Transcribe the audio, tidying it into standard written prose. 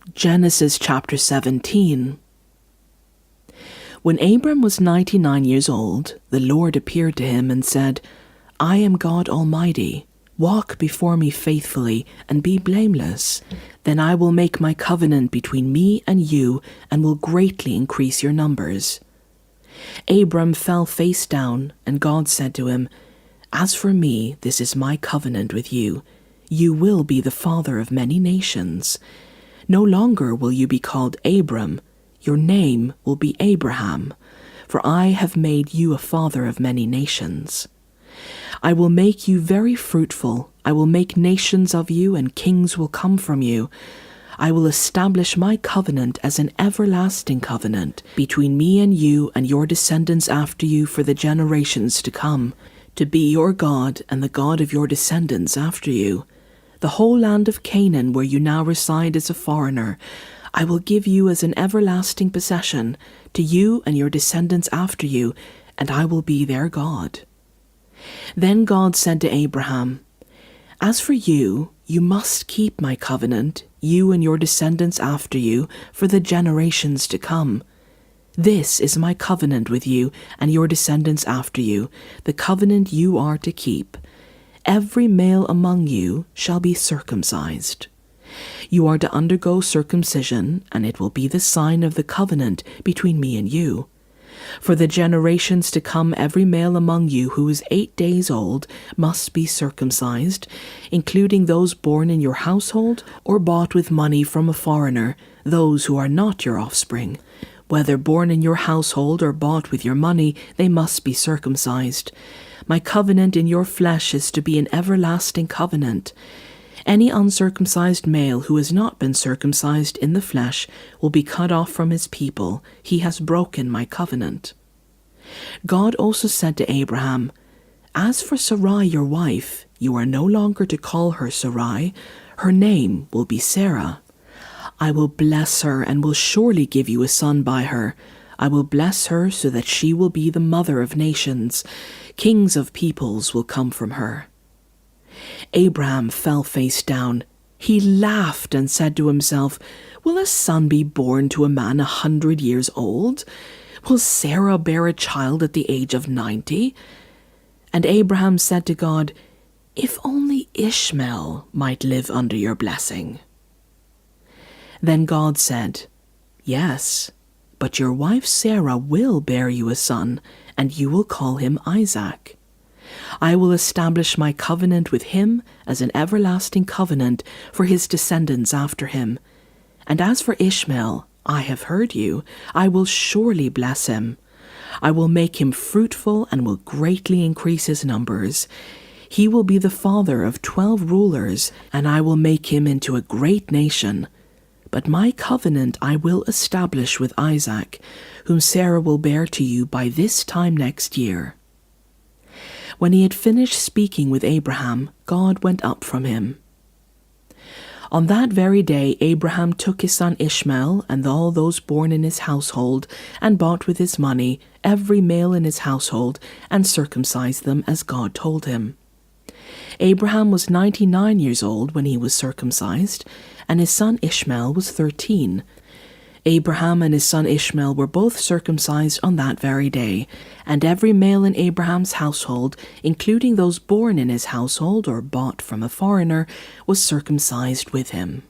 Genesis chapter 17. When Abram was 99 years old, the Lord appeared to him and said, I am God Almighty. Walk before me faithfully and be blameless. Then I will make my covenant between me and you and will greatly increase your numbers. Abram fell face down, and God said to him, As for me, this is my covenant with you. You will be the father of many nations. No longer will you be called Abram. Your name will be Abraham, for I have made you a father of many nations. I will make you very fruitful. I will make nations of you, and kings will come from you. I will establish my covenant as an everlasting covenant between me and you and your descendants after you for the generations to come, to be your God and the God of your descendants after you. The whole land of Canaan, where you now reside as a foreigner, I will give you as an everlasting possession to you and your descendants after you, and I will be their God. Then God said to Abraham, As for you, you must keep my covenant, you and your descendants after you, for the generations to come. This is my covenant with you and your descendants after you, the covenant you are to keep. Every male among you shall be circumcised. You are to undergo circumcision, and it will be the sign of the covenant between me and you. For the generations to come, every male among you who is 8 days old must be circumcised, including those born in your household or bought with money from a foreigner, those who are not your offspring. Whether born in your household or bought with your money, they must be circumcised. My covenant in your flesh is to be an everlasting covenant. Any uncircumcised male who has not been circumcised in the flesh will be cut off from his people. He has broken my covenant. God also said to Abraham, As for Sarai your wife, you are no longer to call her Sarai. Her name will be Sarah. I will bless her and will surely give you a son by her. I will bless her so that she will be the mother of nations. Kings of peoples will come from her. Abraham fell face down. He laughed and said to himself, Will a son be born to a man 100 years old? Will Sarah bear a child at the age of 90? And Abraham said to God, If only Ishmael might live under your blessing. Then God said, Yes, but your wife Sarah will bear you a son, and you will call him Isaac. I will establish my covenant with him as an everlasting covenant for his descendants after him. And as for Ishmael, I have heard you. I will surely bless him. I will make him fruitful and will greatly increase his numbers. He will be the father of 12 rulers, and I will make him into a great nation. But my covenant I will establish with Isaac, whom Sarah will bear to you by this time next year. When he had finished speaking with Abraham, God went up from him. On that very day Abraham took his son Ishmael and all those born in his household, and bought with his money every male in his household, and circumcised them as God told him. Abraham was 99 years old when he was circumcised, and his son Ishmael was 13. Abraham and his son Ishmael were both circumcised on that very day, and every male in Abraham's household, including those born in his household or bought from a foreigner, was circumcised with him.